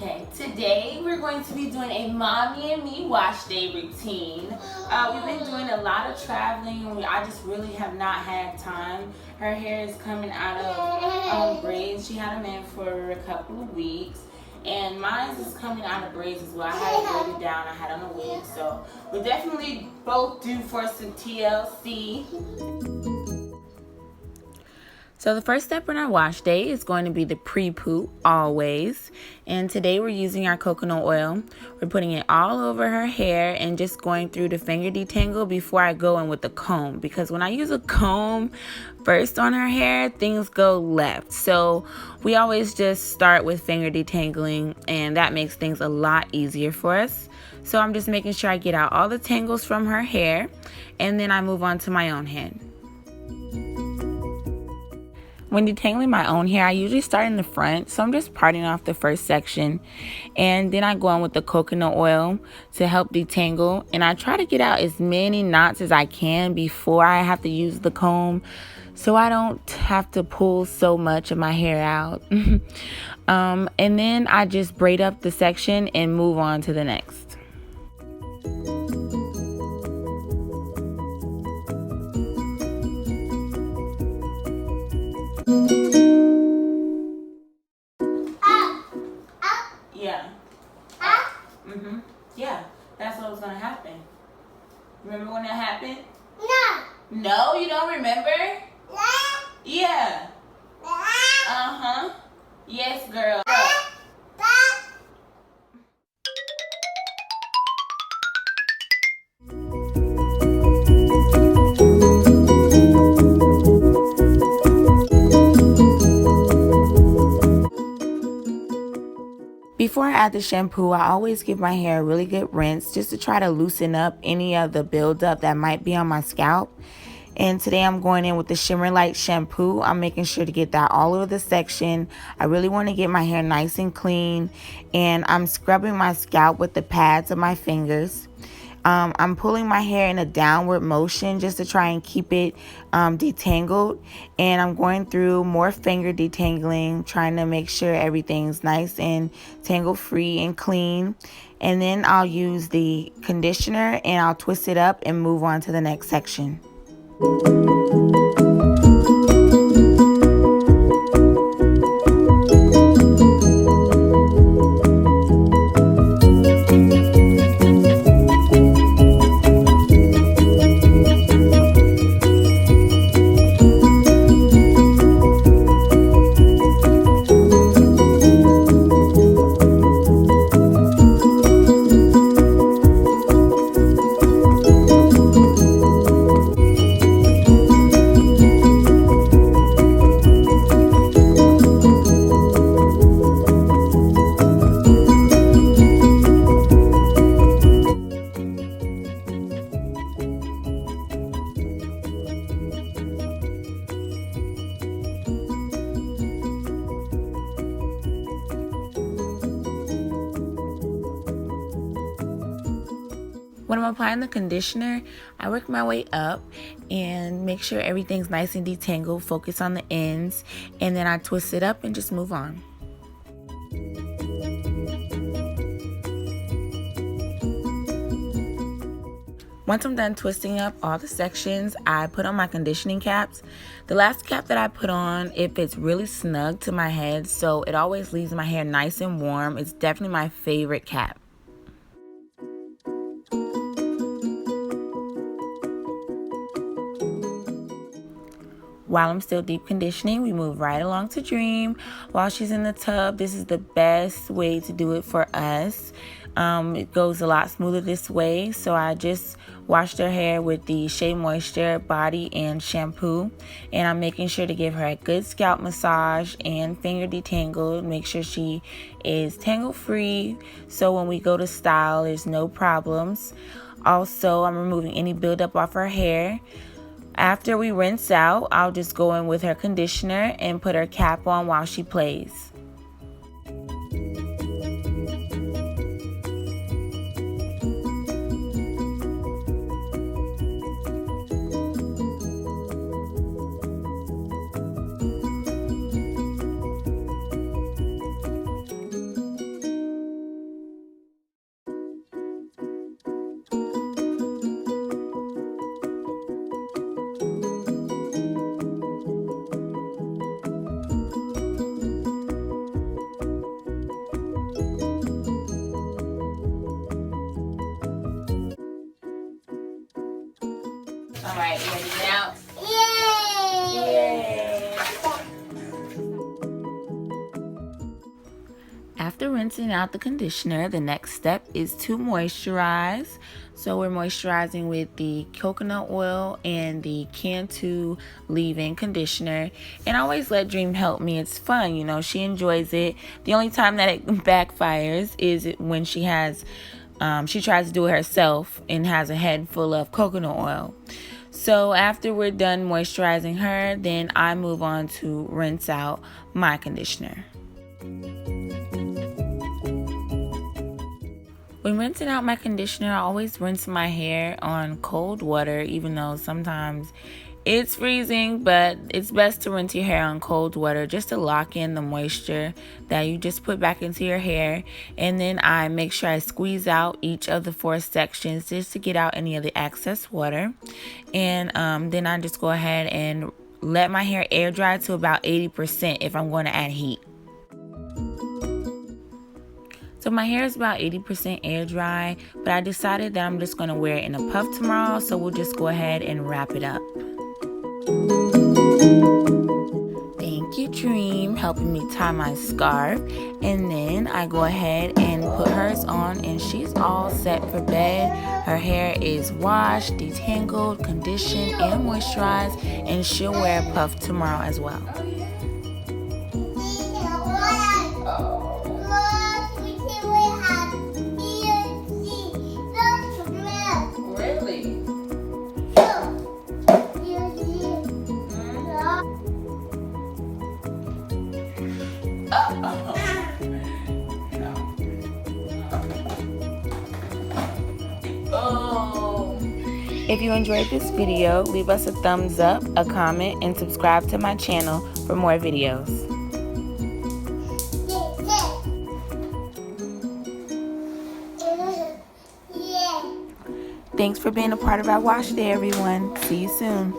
Okay, today we're going to be doing a mommy and me wash day routine. We've been doing a lot of traveling and I just really have not had time. Her hair is coming out of braids. She had them in for a couple of weeks. And mine is coming out of braids as well. I had it braided down, I had on a wig. So we're definitely both due for some TLC. So the first step in our wash day is going to be the pre-poo, always. And today we're using our coconut oil. We're putting it all over her hair and just going through the finger detangle before I go in with the comb. Because when I use a comb first on her hair, things go left. So we always just start with finger detangling, and that makes things a lot easier for us. So I'm just making sure I get out all the tangles from her hair, and then I move on to my own head. When detangling my own hair, I usually start in the front, so I'm just parting off the first section, and then I go on with the coconut oil to help detangle, and I try to get out as many knots as I can before I have to use the comb, so I don't have to pull so much of my hair out. And then I just braid up the section and move on to the next. Yeah, that's what was gonna happen. Remember when that happened? No. No, you don't remember? Yeah. Yes, girl. Before I add the shampoo, I always give my hair a really good rinse just to try to loosen up any of the buildup that might be on my scalp. And today I'm going in with the Shimmer Light shampoo. I'm making sure to get that all over the section. I really want to get my hair nice and clean. And I'm scrubbing my scalp with the pads of my fingers. I'm pulling my hair in a downward motion just to try and keep it detangled, and I'm going through more finger detangling, trying to make sure everything's nice and tangle free and clean. And then I'll use the conditioner and I'll twist it up and move on to the next section. When I'm applying the conditioner, I work my way up and make sure everything's nice and detangled, focus on the ends, and then I twist it up and just move on. Once I'm done twisting up all the sections, I put on my conditioning caps. The last cap that I put on, it fits really snug to my head, so it always leaves my hair nice and warm. It's definitely my favorite cap. While I'm still deep conditioning, we move right along to Dream. While she's in the tub, this is the best way to do it for us. It goes a lot smoother this way, so I just washed her hair with the Shea Moisture body and shampoo, and I'm making sure to give her a good scalp massage and finger detangle. Make sure she is tangle free, so when we go to style, there's no problems. Also, I'm removing any buildup off her hair. After we rinse out, I'll just go in with her conditioner and put her cap on while she plays. after rinsing out the conditioner, the next step is to moisturize. So we're moisturizing with the coconut oil and the Cantu leave-in conditioner. And I always let Dream help me. It's fun, you know, she enjoys it. The only time that it backfires is when she tries to do it herself and has a head full of coconut oil. So after we're done moisturizing her, then I move on to rinse out my conditioner. When rinsing out my conditioner, I always rinse my hair on cold water, even though sometimes it's freezing, but it's best to rinse your hair on cold water just to lock in the moisture that you just put back into your hair. And then I make sure I squeeze out each of the 4 sections just to get out any of the excess water. And then I just go ahead and let my hair air dry to about 80% if I'm going to add heat. So my hair is about 80% air dry, but I decided that I'm just going to wear it in a puff tomorrow, so we'll just go ahead and wrap it up. Thank you, Dream, helping me tie my scarf. And then I go ahead and put hers on, and she's all set for bed. Her hair is washed, detangled, conditioned, and moisturized, and she'll wear a puff tomorrow as well. If you enjoyed this video, leave us a thumbs up, a comment, and subscribe to my channel for more videos. Thanks for being a part of our wash day, everyone. See you soon.